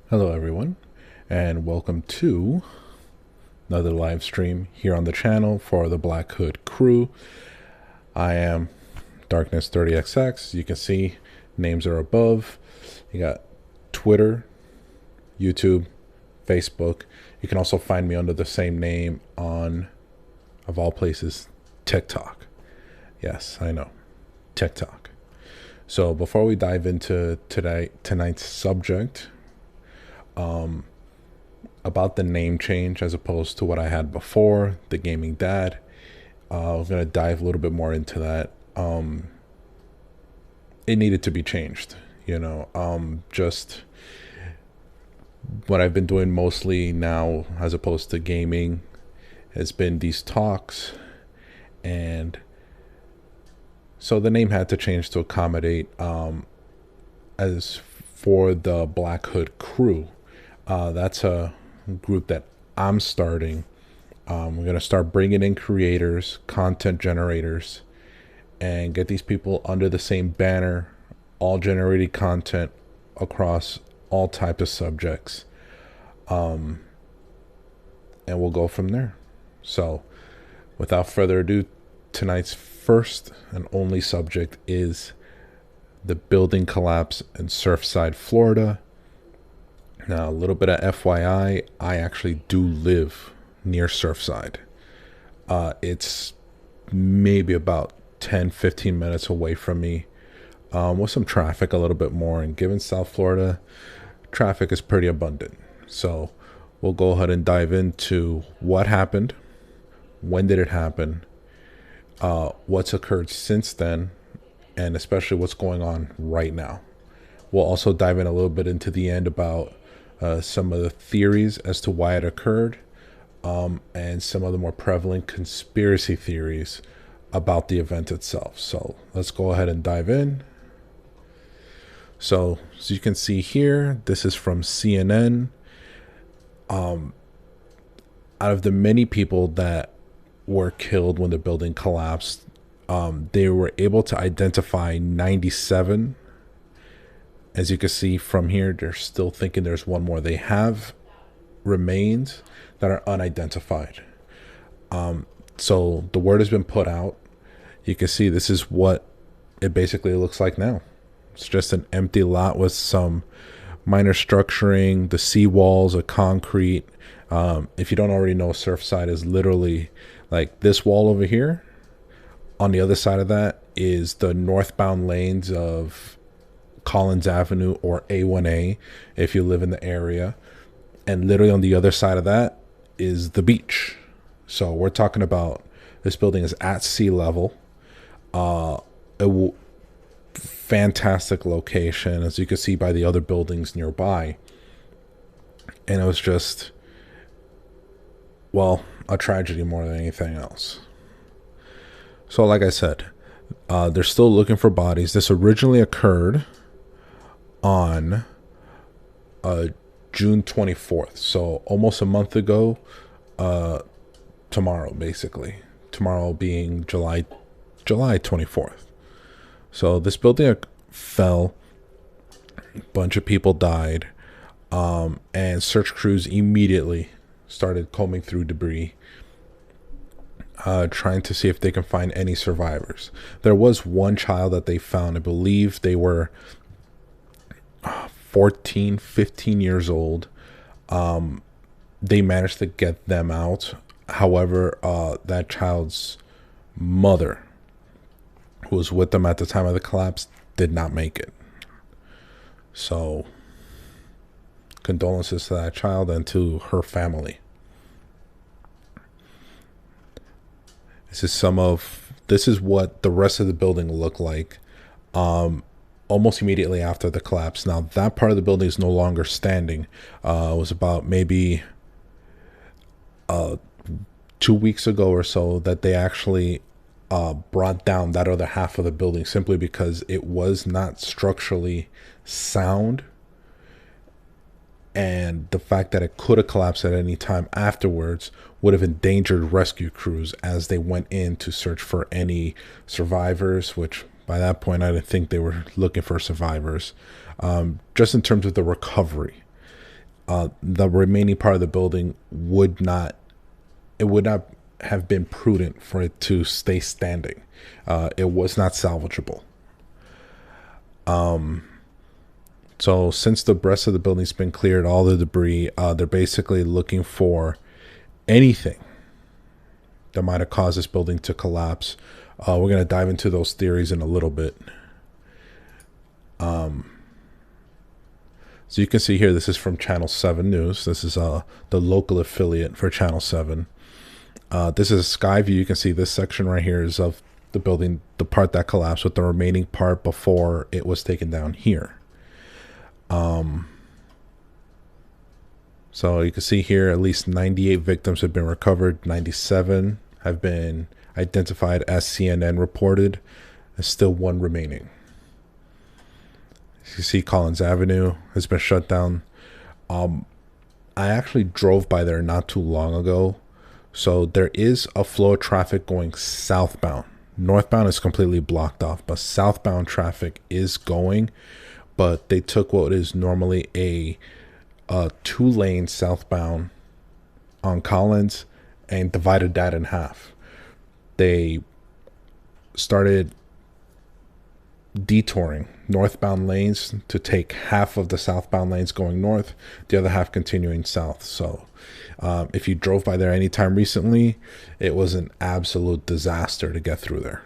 Hello, everyone, and welcome to another live stream here on the channel for the Black Hood crew. I am Darkness30XX. You can see names are above. You got Twitter, YouTube, Facebook. You can also find me under the same name on, of all places, TikTok. Yes, I know, TikTok. So before we dive into tonight's subject, about the name change as opposed to what I had before, the gaming dad. I'm going to dive a little bit more into that. It needed to be changed, just what I've been doing mostly now as opposed to gaming has been these talks. And so the name had to change to accommodate as for the Black Hood crew. That's a group that I'm starting. We're going to start bringing in creators, content generators, and get these people under the same banner, all generated content across all types of subjects. And we'll go from there. So without further ado, tonight's first and only subject is the building collapse in Surfside, Florida. Now, a little bit of FYI, I actually do live near Surfside. It's maybe about 10-15 minutes away from me, with some traffic a little bit more. And given South Florida, traffic is pretty abundant. So we'll go ahead and dive into what happened, when did it happen, what's occurred since then, and especially what's going on right now. We'll also dive in a little bit into the end about some of the theories as to why it occurred, and some of the more prevalent conspiracy theories about the event itself. So let's go ahead and dive in. So as you can see here, this is from CNN. Out of the many people that were killed when the building collapsed, they were able to identify 97. As you can see from here, they're still thinking there's one more. They have remains that are unidentified. So the word has been put out. You can see this is what it basically looks like now. It's just an empty lot with some minor structuring, the seawalls, a concrete. If you don't already know, Surfside is literally like this wall over here. On the other side of that is the northbound lanes of Collins Avenue or A1A if you live in the area. And literally on the other side of that is the beach. So we're talking about this building is at sea level. Fantastic location, as you can see by the other buildings nearby. And it was just, well, a tragedy more than anything else. So like I said, they're still looking for bodies. This originally occurred on June 24th, so almost a month ago, tomorrow basically. Tomorrow being July 24th. So this building fell, a bunch of people died, and search crews immediately started combing through debris, trying to see if they can find any survivors. There was one child that they found. I believe they were 14, 15 years old. They managed to get them out. However, that child's mother, who was with them at the time of the collapse, did not make it. So condolences to that child and to her family. This is what the rest of the building looked like almost immediately after the collapse. Now that part of the building is no longer standing. It was about maybe 2 weeks ago or so that they actually brought down that other half of the building, simply because it was not structurally sound, and the fact that it could have collapsed at any time afterwards would have endangered rescue crews as they went in to search for any survivors, which by that point I didn't think they were looking for survivors. Just in terms of the recovery, the remaining part of the building would not have been prudent for it to stay standing. It was not salvageable. So since the rest of the building's been cleared, all the debris, they're basically looking for anything that might have caused this building to collapse. We're going to dive into those theories in a little bit. So you can see here, this is from Channel 7 News. This is the local affiliate for Channel 7. This is a sky view. You can see this section right here is of the building, the part that collapsed, with the remaining part before it was taken down here. So you can see here, at least 98 victims have been recovered. 97 have been identified, as CNN reported. There's still one remaining. You see Collins Avenue has been shut down. I actually drove by there not too long ago. So there is a flow of traffic going southbound. Northbound is completely blocked off, but southbound traffic is going. But they took what is normally a 2-lane southbound on Collins and divided that in half. They started detouring northbound lanes to take half of the southbound lanes going north, the other half continuing south. So if you drove by there anytime recently, it was an absolute disaster to get through there.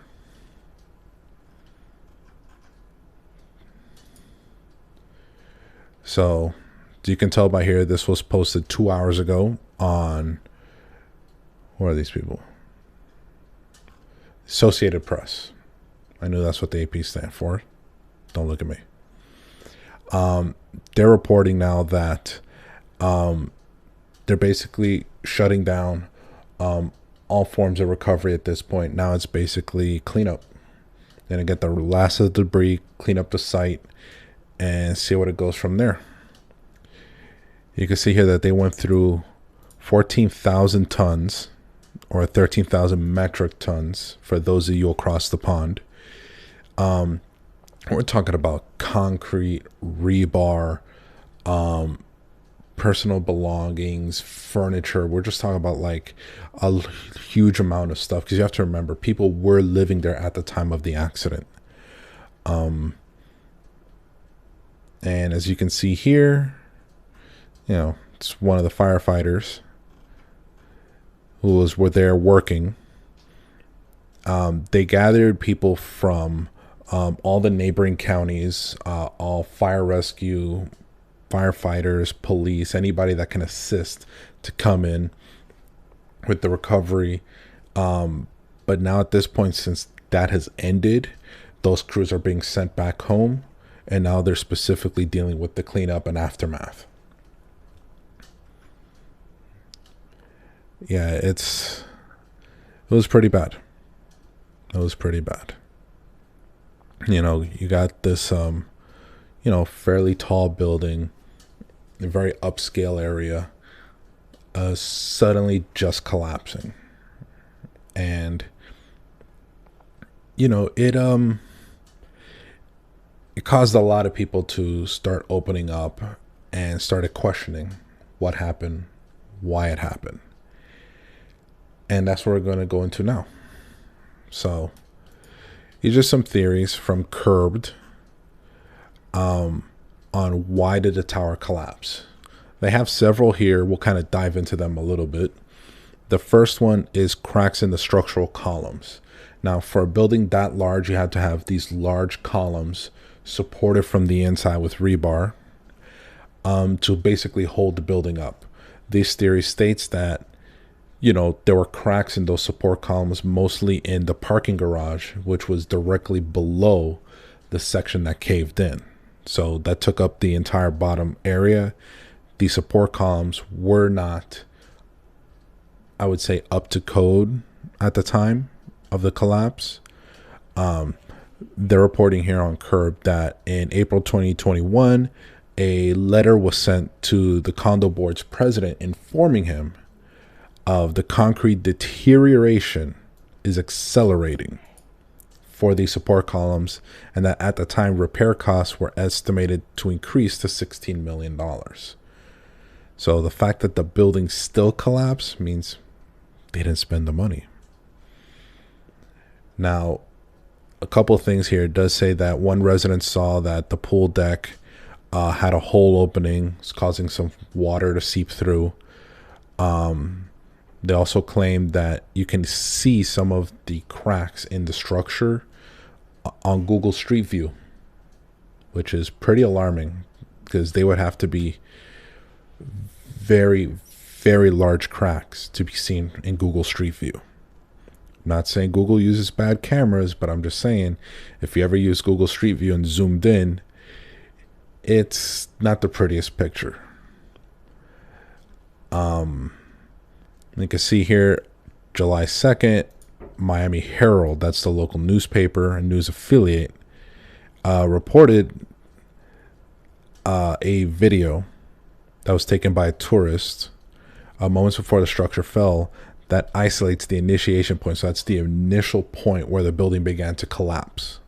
So you can tell by here, this was posted 2 hours ago on, what are these people? Associated Press. I knew that's what the AP stand for. Don't look at me. They're reporting now that they're basically shutting down all forms of recovery at this point. Now it's basically cleanup. They're going to get the last of the debris, clean up the site, and see what it goes from there. You can see here that they went through 14,000 tons, or 13,000 metric tons for those of you across the pond. We're talking about concrete, rebar, personal belongings, furniture. We're just talking about like a huge amount of stuff, because you have to remember, people were living there at the time of the accident. And as you can see here, you know, it's one of the firefighters who were there working. They gathered people from all the neighboring counties, all fire rescue, firefighters, police, anybody that can assist to come in with the recovery. But now at this point, since that has ended, those crews are being sent back home, and now they're specifically dealing with the cleanup and aftermath. Yeah, it was pretty bad. It was pretty bad. You know, you got this, you know, fairly tall building, a very upscale area, suddenly just collapsing. And, you know, it caused a lot of people to start opening up and started questioning what happened, why it happened. And that's what we're going to go into now. So these are some theories from Curbed on why did the tower collapse. They have several here. We'll kind of dive into them a little bit. The first one is cracks in the structural columns. Now, for a building that large, you have to have these large columns supported from the inside with rebar to basically hold the building up. This theory states that, you know, there were cracks in those support columns, mostly in the parking garage, which was directly below the section that caved in. So that took up the entire bottom area. The support columns were not, I would say, up to code at the time of the collapse. They're reporting here on Curb that in April 2021, a letter was sent to the condo board's president informing him of the concrete deterioration is accelerating for the support columns, and that at the time repair costs were estimated to increase to $16 million. So the fact that the building still collapsed means they didn't spend the money. Now, a couple of things here. It does say that one resident saw that the pool deck had a hole opening, causing some water to seep through. They also claimed that you can see some of the cracks in the structure on Google Street View, which is pretty alarming because they would have to be very, very large cracks to be seen in Google Street View. I'm not saying Google uses bad cameras, but I'm just saying if you ever use Google Street View and zoomed in, it's not the prettiest picture. You can see here, July 2nd, Miami Herald, that's the local newspaper and news affiliate, reported a video that was taken by a tourist moments before the structure fell that isolates the initiation point. So that's the initial point where the building began to collapse.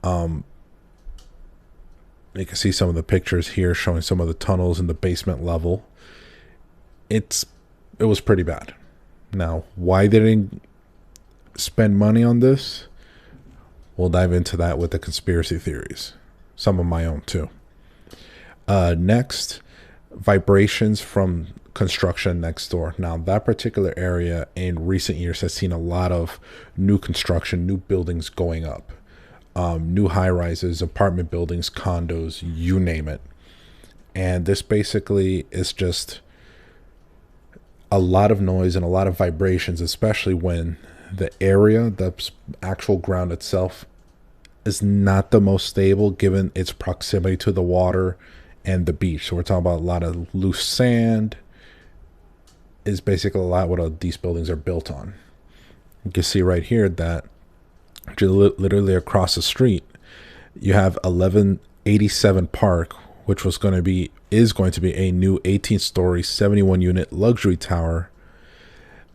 You can see some of the pictures here showing some of the tunnels in the basement level. It was pretty bad. Now, why they didn't spend money on this? We'll dive into that with the conspiracy theories. Some of my own too. Next, vibrations from construction next door. Now, that particular area in recent years has seen a lot of new construction, new buildings going up. New high-rises, apartment buildings, condos, you name it. And this basically is just a lot of noise and a lot of vibrations, especially when the area, the actual ground itself, is not the most stable given its proximity to the water and the beach. So we're talking about a lot of loose sand is basically a lot what these buildings are built on. You can see right here that literally across the street you have 1187 Park, which is going to be a new 18-story 71 unit luxury tower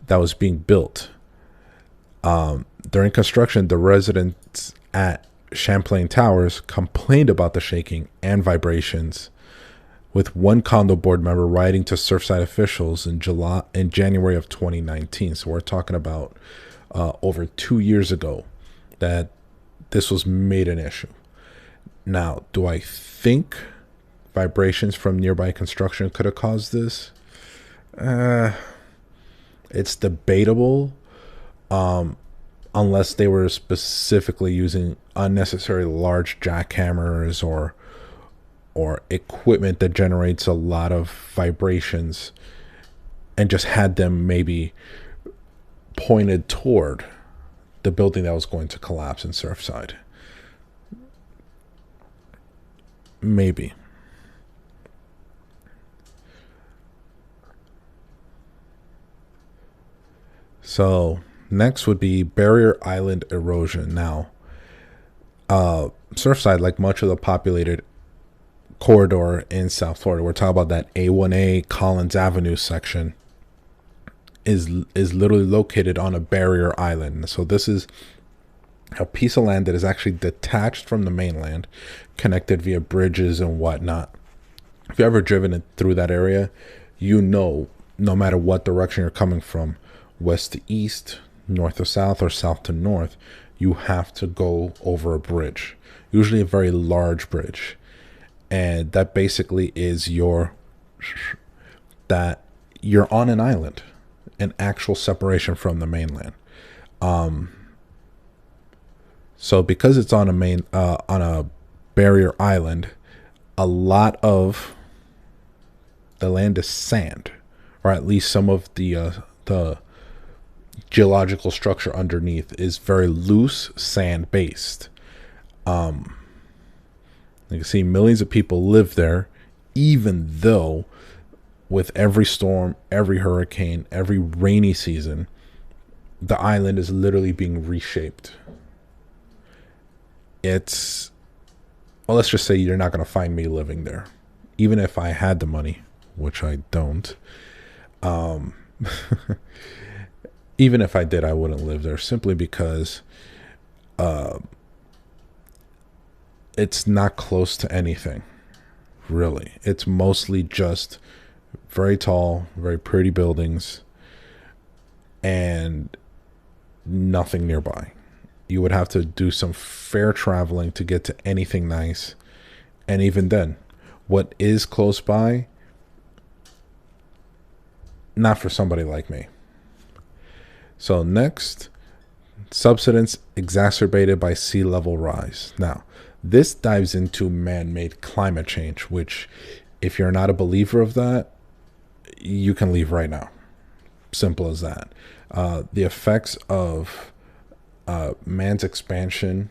that was being built. During construction, the residents at Champlain Towers complained about the shaking and vibrations, with one condo board member writing to Surfside officials in January of 2019. So we're talking about over 2 years ago that this was made an issue. Now, do I think vibrations from nearby construction could have caused this? It's debatable, unless they were specifically using unnecessary large jackhammers or equipment that generates a lot of vibrations and just had them maybe pointed toward the building that was going to collapse in Surfside. Maybe. So next would be barrier island erosion. Now, Surfside, like much of the populated corridor in South Florida, we're talking about that A1A Collins Avenue section, is literally located on a barrier island. So this is a piece of land that is actually detached from the mainland, connected via bridges and whatnot. If you've ever driven through that area, you know, no matter what direction you're coming from, west to east, north to south, or south to north, you have to go over a bridge, usually a very large bridge. And that basically is that you're on an island, an actual separation from the mainland. So because it's on a barrier island, a lot of the land is sand, or at least some of the geological structure underneath is very loose sand based. You can see millions of people live there, even though with every storm, every hurricane, every rainy season, the island is literally being reshaped. Let's just say you're not going to find me living there. Even if I had the money, which I don't. Even if I did, I wouldn't live there, simply because it's not close to anything. really. It's mostly just very tall, very pretty buildings, and nothing nearby. You would have to do some fair traveling to get to anything nice. And even then, what is close by, not for somebody like me. So next, subsidence exacerbated by sea level rise. Now, this dives into man-made climate change, which, if you're not a believer of that, you can leave right now. Simple as that. The effects of man's expansion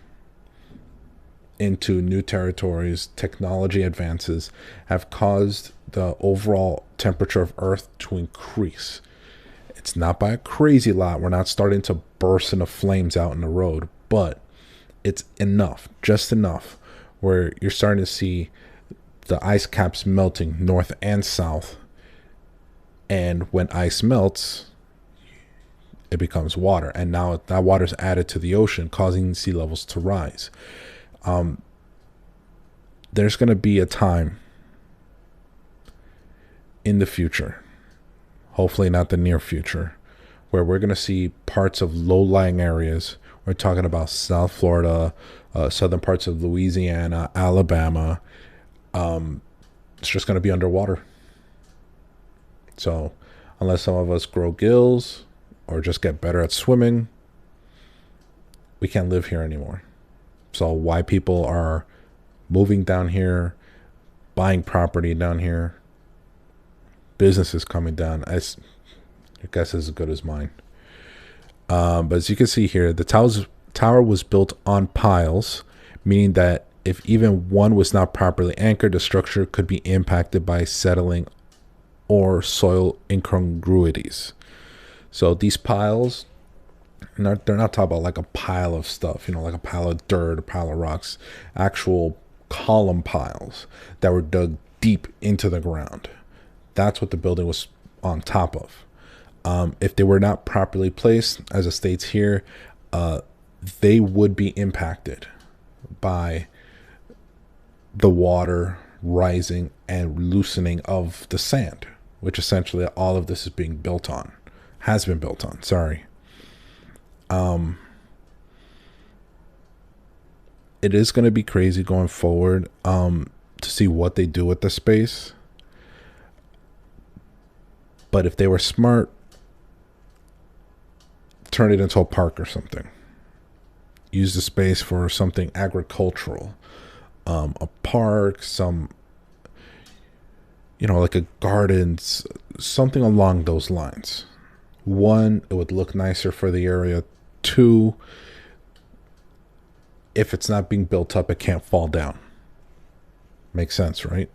into new territories, technology advances, have caused the overall temperature of Earth to increase. It's not by a crazy lot. We're not starting to burst into flames out in the road, but it's enough, just enough, where you're starting to see the ice caps melting north and south. And when ice melts, it becomes water. And now that water is added to the ocean, causing sea levels to rise. There's going to be a time in the future, hopefully not the near future, where we're going to see parts of low-lying areas. We're talking about South Florida, southern parts of Louisiana, Alabama. It's just going to be underwater. So unless some of us grow gills or just get better at swimming, we can't live here anymore. So why people are moving down here, buying property down here, businesses coming down, I guess is as good as mine. But as you can see here, the tower was built on piles, meaning that if even one was not properly anchored, the structure could be impacted by settling or soil incongruities. So these piles, they're not talking about like a pile of stuff, like a pile of dirt, a pile of rocks, actual column piles that were dug deep into the ground. That's what the building was on top of. If they were not properly placed, as it states here, they would be impacted by the water rising and loosening of the sand, which essentially all of this is being built on, has been built on, sorry. It is going to be crazy going forward to see what they do with the space. But if they were smart, turn it into a park or something. Use the space for something agricultural. A park, some, like a garden, something along those lines. One, it would look nicer for the area. Two, if it's not being built up, it can't fall down. Makes sense, right?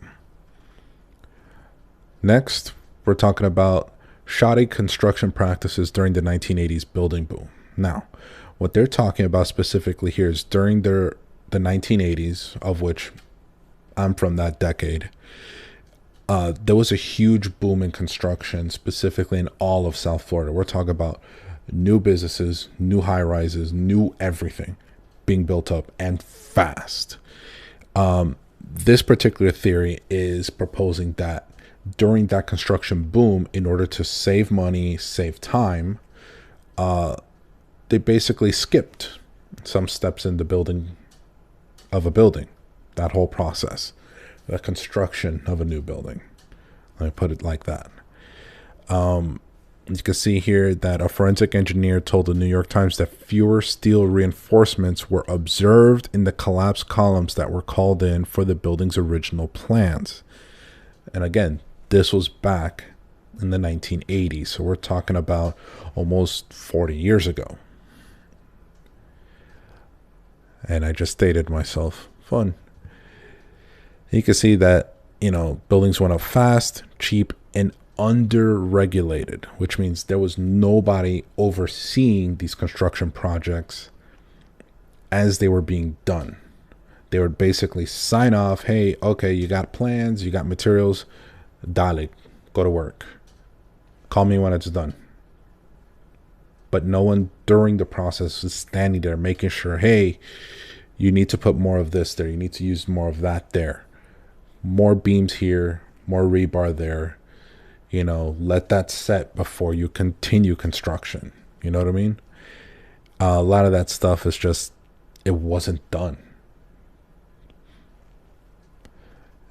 Next, we're talking about shoddy construction practices during the 1980s building boom. Now, what they're talking about specifically here is during the 1980s, of which I'm from that decade, there was a huge boom in construction, specifically in all of South Florida. We're talking about new businesses, new high-rises, new everything being built up, and fast. This particular theory is proposing that during that construction boom, in order to save money, save time, they basically skipped some steps in the building of a building, that whole process, the construction of a new building. Let me put it like that. You can see here that a forensic engineer told the New York Times that fewer steel reinforcements were observed in the collapsed columns that were called in for the building's original plans. And again, this was back in the 1980s, so we're talking about almost 40 years ago. And I just dated myself. Fun. You can see that, buildings went up fast, cheap, and under-regulated, which means there was nobody overseeing these construction projects as they were being done. They would basically sign off, hey, okay, you got plans, you got materials, dale, go to work. Call me when it's done. But no one during the process is standing there making sure, hey, you need to put more of this there, you need to use more of that there. more beams here, more rebar there. You know, let that set before you continue construction. You know what I mean? A lot of that stuff is just, it wasn't done.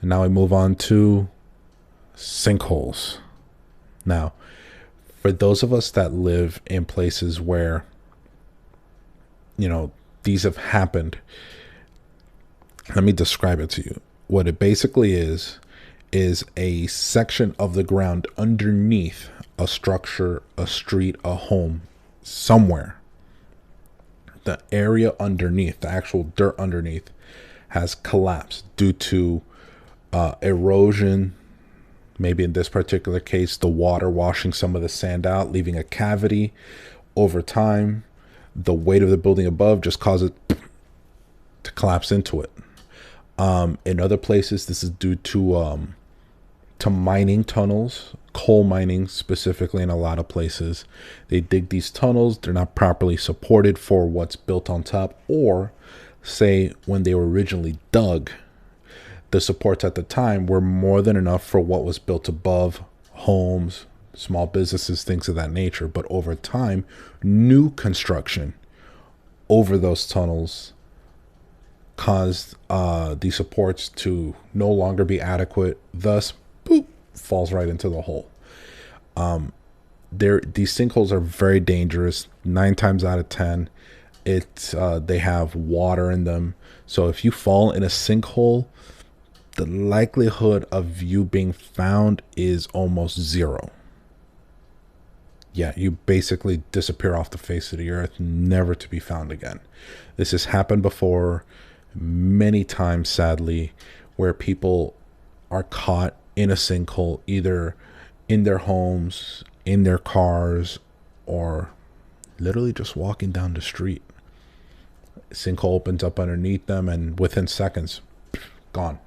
And now we move on to sinkholes. Now, for those of us that live in places where, you know, these have happened, let me describe it to you. What it basically is a section of the ground underneath a structure, a street, a home, somewhere. The area underneath, the actual dirt underneath, has collapsed due to erosion. Maybe in this particular case, the water washing some of the sand out, leaving a cavity. Over time, the weight of the building above just causes it to collapse into it. In other places, this is due to mining tunnels, coal mining specifically. In a lot of places, they dig these tunnels, they're not properly supported for what's built on top, or say when they were originally dug, the supports at the time were more than enough for what was built above, homes, small businesses, things of that nature. But over time, new construction over those tunnels caused the supports to no longer be adequate, thus boop, falls right into the hole. These sinkholes are very dangerous. 9 times out of 10, they have water in them. So if you fall in a sinkhole, the likelihood of you being found is almost zero. Yeah, you basically disappear off the face of the earth, never to be found again. This has happened before many times, sadly, where people are caught in a sinkhole, either in their homes, in their cars, or literally just walking down the street. Sinkhole opens up underneath them, and within seconds, gone.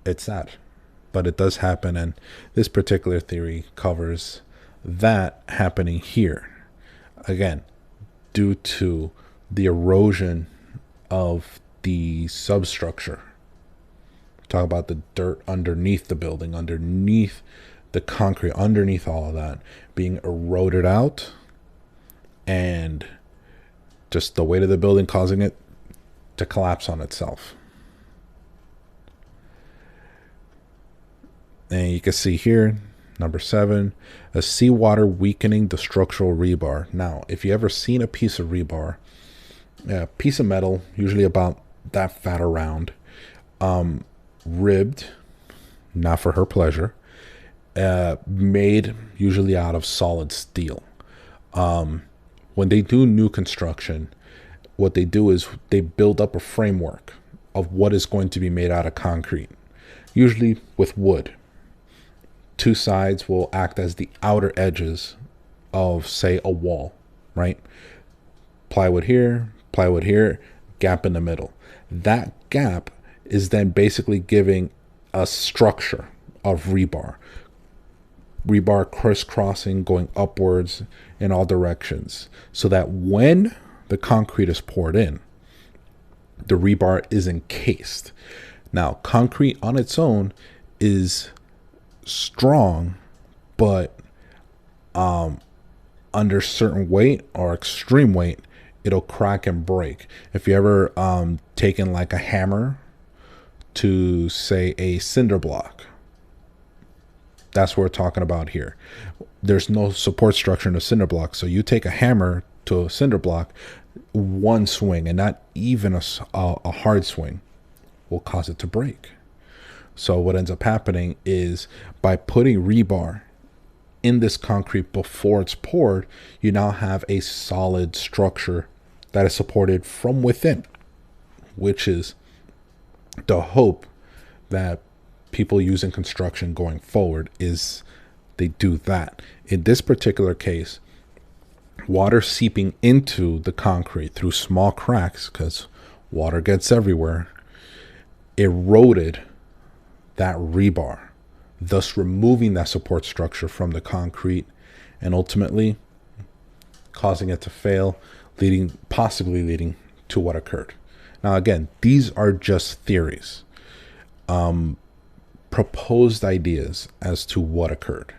It's sad, but it does happen, and this particular theory covers that happening here. Again, due to the erosion of the substructure. Talk about the dirt underneath the building, underneath the concrete, underneath all of that being eroded out, and just the weight of the building causing it to collapse on itself. And you can see here, number 7, a seawater weakening the structural rebar. Now, if you ever seen a piece of rebar, a piece of metal, usually about that fat around, ribbed, not for her pleasure, made usually out of solid steel. When they do new construction, what they do is they build up a framework of what is going to be made out of concrete, usually with wood. 2 sides will act as the outer edges of, say, a wall, right? Plywood here, gap in the middle. That gap is then basically giving a structure of rebar. Rebar crisscrossing, going upwards in all directions, so that when the concrete is poured in, the rebar is encased. Now, concrete on its own is strong, but under certain weight or extreme weight, it'll crack and break. If you ever taken like a hammer to, say, a cinder block, that's what we're talking about here. There's no support structure in a cinder block, so you take a hammer to a cinder block, one swing, and not even a hard swing, will cause it to break. So what ends up happening is, by putting rebar in this concrete before it's poured, you now have a solid structure that is supported from within, which is the hope that people use in construction going forward, is they do that. In this particular case, water seeping into the concrete through small cracks, because water gets everywhere, eroded that rebar, thus removing that support structure from the concrete and ultimately causing it to fail, possibly leading to what occurred. Now, again, these are just theories. proposed ideas as to what occurred.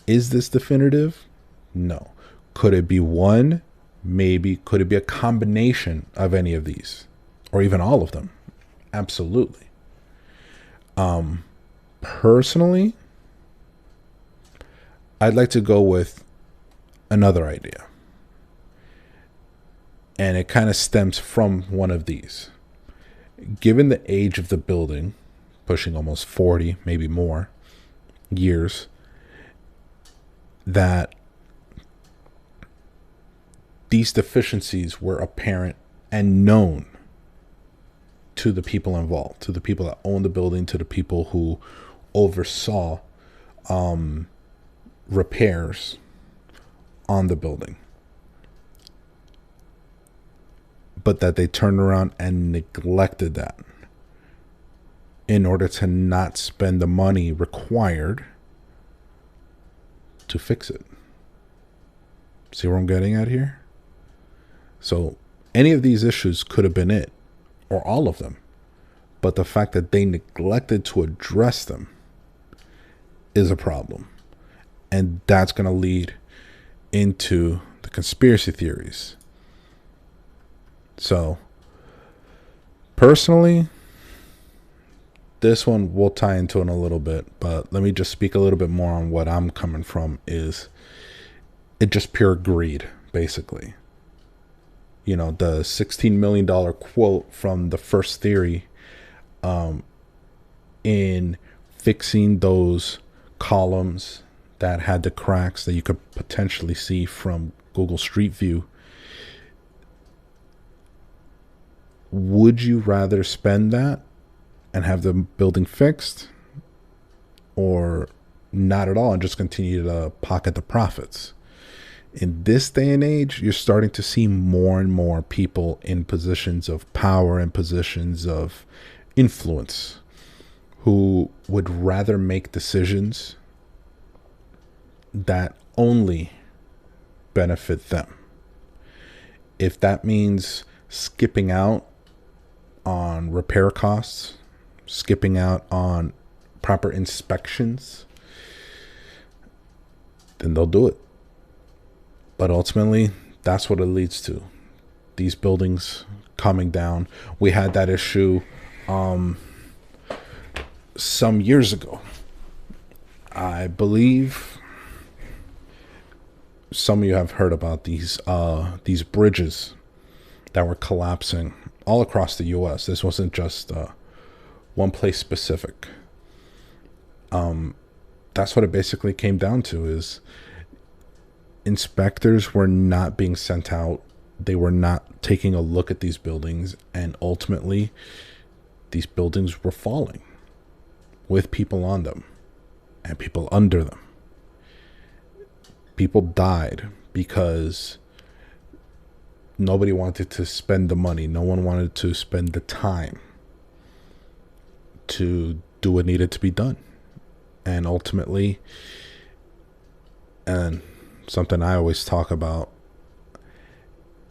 Is this definitive? No. Could it be one? Maybe. Could it be a combination of any of these? Or even all of them? Absolutely. Personally, I'd like to go with another idea. And it kind of stems from one of these. Given the age of the building, pushing almost 40, maybe more years, that these deficiencies were apparent and known to the people involved, to the people that owned the building, to the people who oversaw repairs on the building. But that they turned around and neglected that in order to not spend the money required to fix it. See where I'm getting at here? So any of these issues could have been it, or all of them. But the fact that they neglected to address them is a problem. And that's going to lead into the conspiracy theories. So, personally, this one we'll tie into in a little bit, but let me just speak a little bit more on what I'm coming from. Is it just pure greed, basically? You know, the $16 million quote from the first theory in fixing those columns that had the cracks that you could potentially see from Google Street View. Would you rather spend that and have the building fixed, or not at all and just continue to pocket the profits? In this day and age, you're starting to see more and more people in positions of power and positions of influence who would rather make decisions that only benefit them. If that means skipping out on repair costs, skipping out on proper inspections, then they'll do it. But ultimately, that's what it leads to. These buildings coming down. We had that issue some years ago. I believe some of you have heard about these bridges that were collapsing all across the U.S. This wasn't just one place specific. That's what it basically came down to, is inspectors were not being sent out. They were not taking a look at these buildings, and ultimately these buildings were falling with people on them and people under them. People died because nobody wanted to spend the money. No one wanted to spend the time to do what needed to be done. And ultimately, and something I always talk about,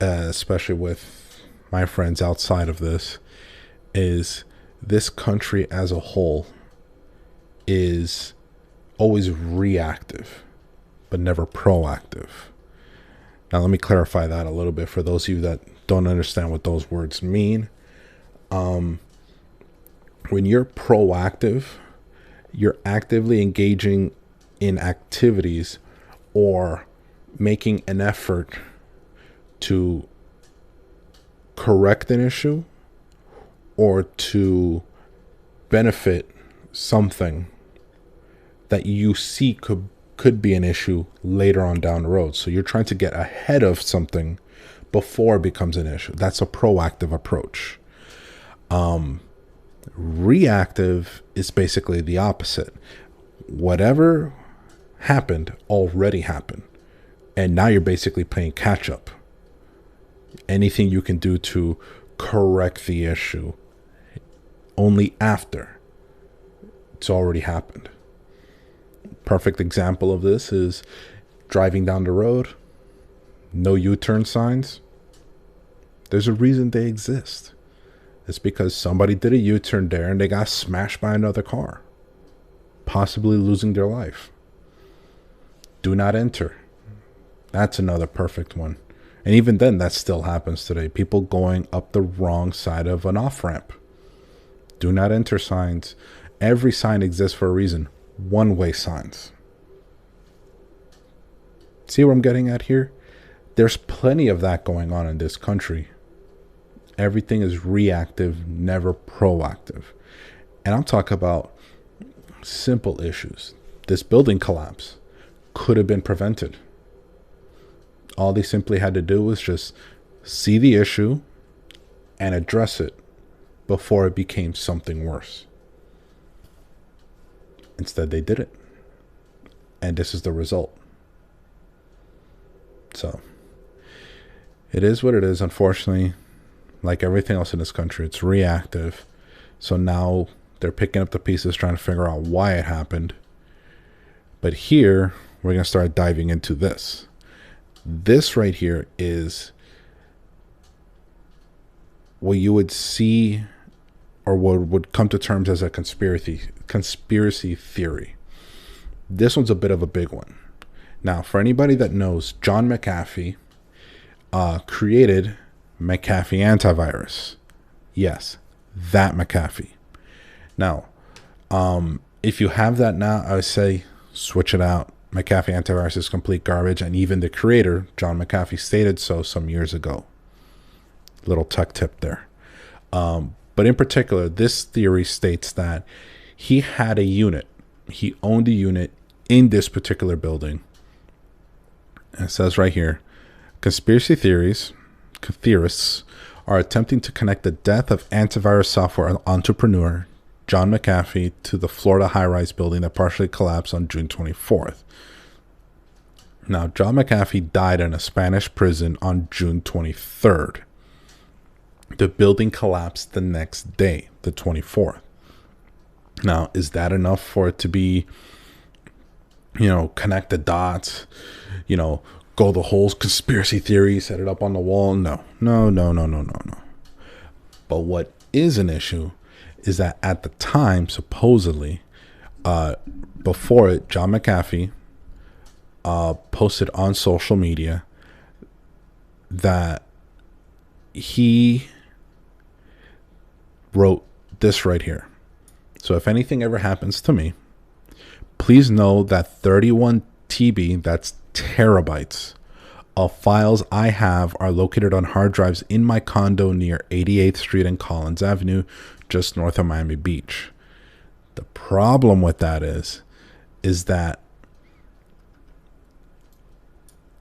especially with my friends outside of this, is this country as a whole is always reactive, but never proactive. Now, let me clarify that a little bit for those of you that don't understand what those words mean. When you're proactive, you're actively engaging in activities or making an effort to correct an issue or to benefit something that you see could be an issue later on down the road. So you're trying to get ahead of something before it becomes an issue. That's a proactive approach. Reactive is basically the opposite. Whatever happened already happened, and now you're basically playing catch up. Anything you can do to correct the issue only after it's already happened. Perfect example of this is driving down the road, no U-turn signs. There's a reason they exist. It's because somebody did a U-turn there and they got smashed by another car, possibly losing their life. Do not enter. That's another perfect one. And even then, that still happens today. People going up the wrong side of an off-ramp. Do not enter signs. Every sign exists for a reason. One-way signs. See what I'm getting at here? There's plenty of that going on in this country. Everything is reactive, never proactive. And I'm talking about simple issues. This building collapse could have been prevented. All they simply had to do was just see the issue and address it before it became something worse. Instead, they did it. And this is the result. So, it is what it is, unfortunately. Like everything else in this country, it's reactive. So now they're picking up the pieces, trying to figure out why it happened. But here, we're going to start diving into this. This right here is what you would see, or what would come to terms as a conspiracy theory. This one's a bit of a big one. Now, for anybody that knows, John McAfee created McAfee antivirus. Yes, that McAfee. Now, if you have that now, I would say switch it out. McAfee antivirus is complete garbage, and even the creator, John McAfee, stated so some years ago. Little tech tip there. But in particular, this theory states that he had a unit. He owned a unit in this particular building. And it says right here, conspiracy theorists are attempting to connect the death of antivirus software entrepreneur John McAfee to the Florida high-rise building that partially collapsed on June 24th. Now, John McAfee died in a Spanish prison on June 23rd. The building collapsed the next day, the 24th. Now, is that enough for it to be, connect the dots, go the whole conspiracy theory, set it up on the wall? No. But what is an issue is that at the time, supposedly, before it, John McAfee posted on social media that he wrote this right here. So if anything ever happens to me, please know that 31 TB, that's terabytes, of files I have are located on hard drives in my condo near 88th Street and Collins Avenue, just north of Miami Beach. The problem with that is that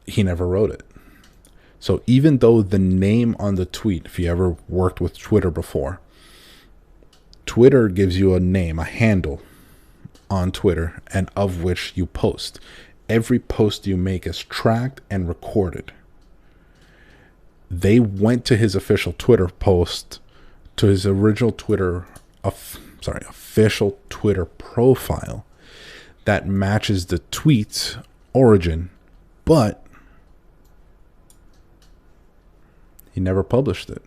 he never wrote it. So even though the name on the tweet, if you ever worked with Twitter before, Twitter gives you a name, a handle on Twitter, and of which you post. Every post you make is tracked and recorded. They went to his official Twitter post, to his original official Twitter profile that matches the tweet's origin, but he never published it,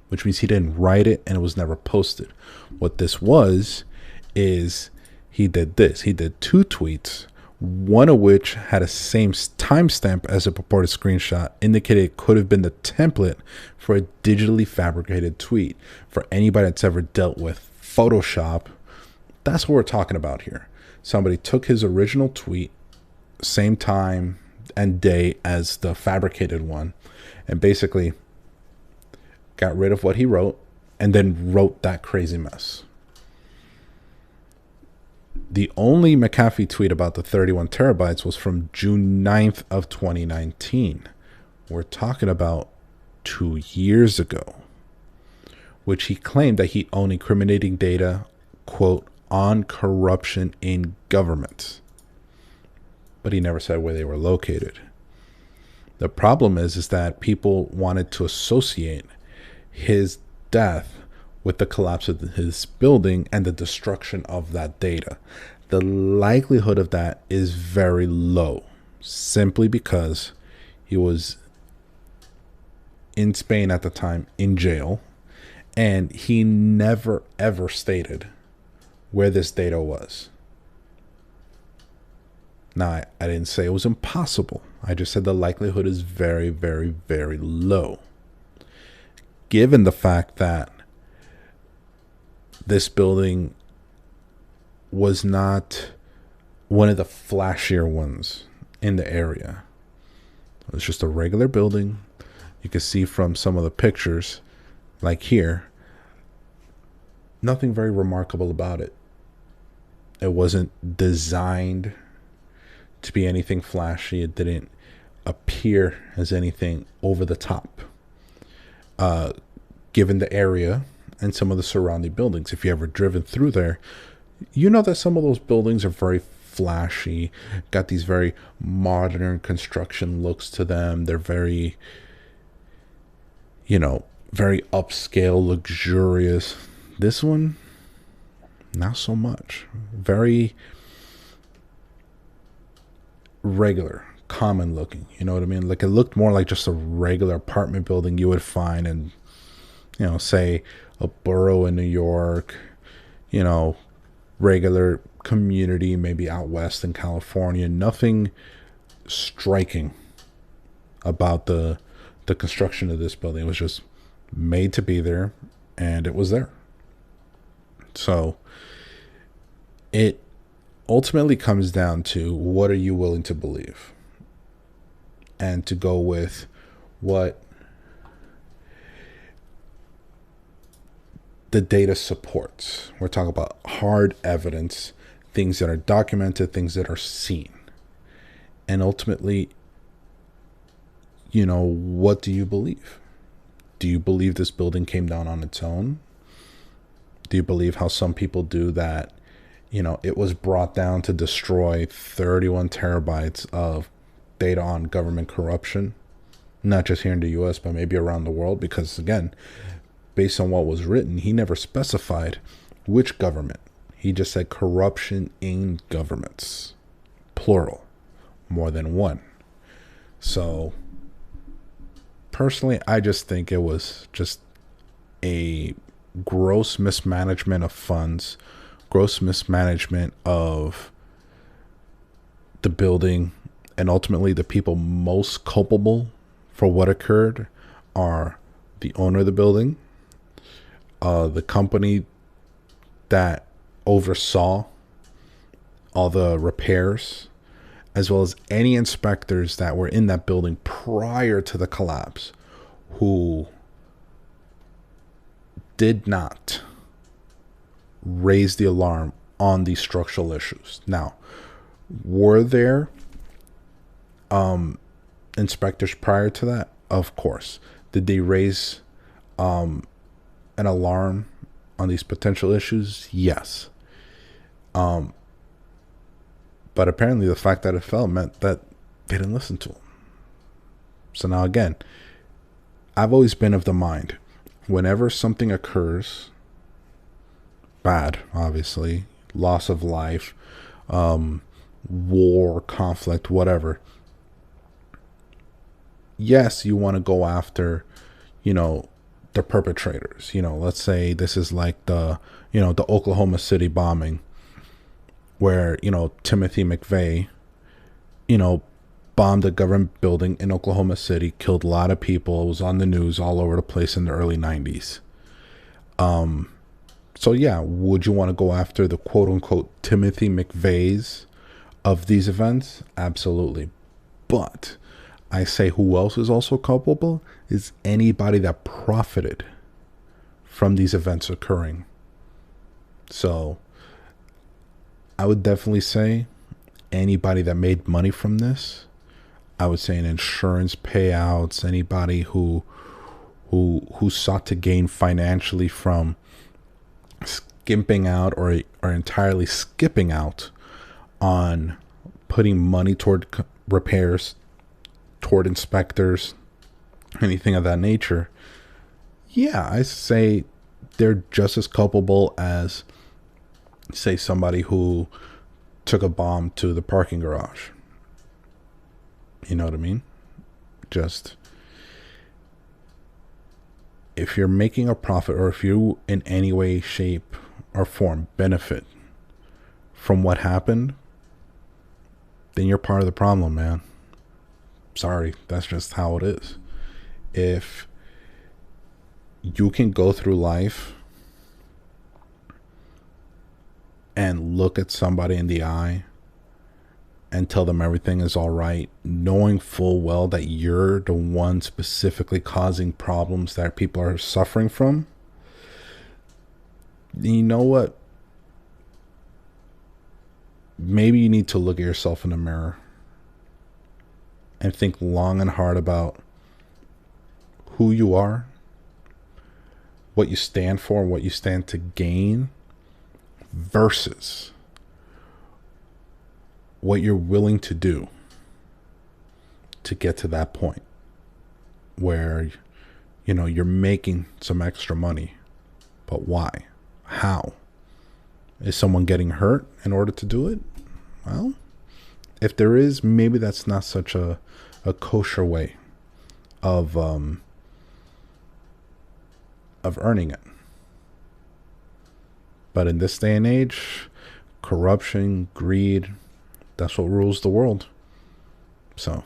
which means he didn't write it and it was never posted. What this was is he did this. He did two tweets, one of which had a same timestamp as a purported screenshot, indicated it could have been the template for a digitally fabricated tweet. For anybody that's ever dealt with Photoshop, that's what we're talking about here. Somebody took his original tweet, same time and day as the fabricated one, and basically got rid of what he wrote and then wrote that crazy mess. The only McAfee tweet about the 31 terabytes was from June 9th of 2019. We're talking about 2 years ago, which he claimed that he owned incriminating data, quote, on corruption in government. But he never said where they were located. The problem is that people wanted to associate his death with the collapse of his building and the destruction of that data. The likelihood of that is very low, simply because he was in Spain at the time, in jail, And he never, ever stated where this data was. Now, I didn't say it was impossible. I just said the likelihood is very, very, very low. Given the fact that this building was not one of the flashier ones in the area. It was just a regular building. You can see from some of the pictures, like here, nothing very remarkable about it. It wasn't designed to be anything flashy. It didn't appear as anything over the top. Given the area and some of the surrounding buildings, if you ever driven through there, you know that some of those buildings are very flashy, got these very modern construction looks to them. They're very, very upscale, luxurious. This one, not so much. Very regular, common looking. You know what I mean? Like, it looked more like just a regular apartment building you would find in, say a borough in New York, regular community, maybe out west in California. Nothing striking about the construction of this building. It was just made to be there, and it was there. So it ultimately comes down to, what are you willing to believe, and to go with what the data supports. We're talking about hard evidence, things that are documented, things that are seen. And ultimately, what do you believe? Do you believe this building came down on its own? Do you believe how some people do that, it was brought down to destroy 31 terabytes of data on government corruption? Not just here in the US, but maybe around the world. Because again, based on what was written, he never specified which government. He just said corruption in governments, plural, more than one. So personally, I just think it was just a gross mismanagement of funds, gross mismanagement of the building, and ultimately the people most culpable for what occurred are the owner of the building, the company that oversaw all the repairs, as well as any inspectors that were in that building prior to the collapse, who did not raise the alarm on these structural issues. Now, were there inspectors prior to that? Of course. Did they raise an alarm on these potential issues? Yes. But apparently the fact that it fell meant that they didn't listen to them. So now again, I've always been of the mind, whenever something occurs, bad, obviously, loss of life, war, conflict, whatever, yes, you want to go after, the perpetrators. Let's say this is like the Oklahoma City bombing, where, Timothy McVeigh, bombed a government building in Oklahoma City, killed a lot of people. It was on the news all over the place in the early 90s. So yeah, would you want to go after the quote unquote Timothy McVeighs of these events? Absolutely. But I say, who else is also culpable is anybody that profited from these events occurring. So I would definitely say anybody that made money from this. I would say in insurance payouts, anybody who sought to gain financially from skimping out or entirely skipping out on putting money toward repairs, toward inspectors, anything of that nature. Yeah, I say they're just as culpable as, say, somebody who took a bomb to the parking garage. You know what I mean? Just, if you're making a profit, or if you in any way, shape, or form benefit from what happened, then you're part of the problem, man. Sorry, that's just how it is. If you can go through life and look at somebody in the eye and tell them everything is all right, knowing full well that you're the one specifically causing problems that people are suffering from, you know what? Maybe you need to look at yourself in the mirror and think long and hard about who you are, what you stand for, and what you stand to gain, versus what you're willing to do to get to that point where, you know, you're making some extra money. But why? How? Is someone getting hurt in order to do it? Well, if there is, maybe that's not such a kosher way of earning it. But in this day and age, corruption, greed, that's what rules the world. So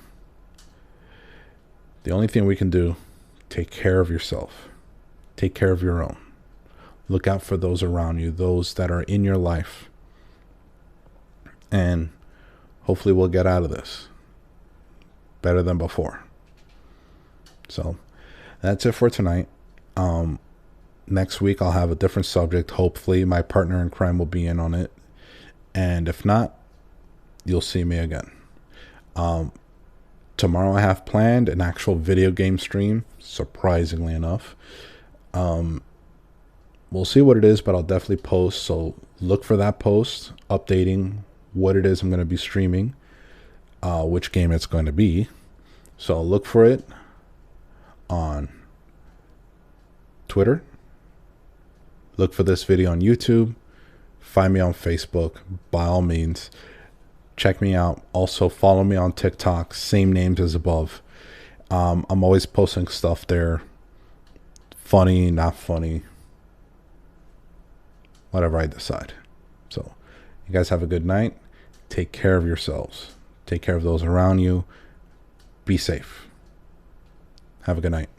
the only thing we can do, take care of yourself. Take care of your own. Look out for those around you, those that are in your life. And hopefully we'll get out of this better than before. So that's it for tonight. Next week I'll have a different subject. Hopefully my partner in crime will be in on it. And if not, you'll see me again. Tomorrow I have planned an actual video game stream, surprisingly enough. We'll see what it is, but I'll definitely post. So look for that post updating what it is I'm going to be streaming, which game it's going to be. So look for it on Twitter. Look for this video on YouTube. Find me on Facebook. By all means, check me out. Also follow me on TikTok. Same names as above. I'm always posting stuff there. Funny, not funny. Whatever I decide. So you guys have a good night. Take care of yourselves. Take care of those around you. Be safe. Have a good night.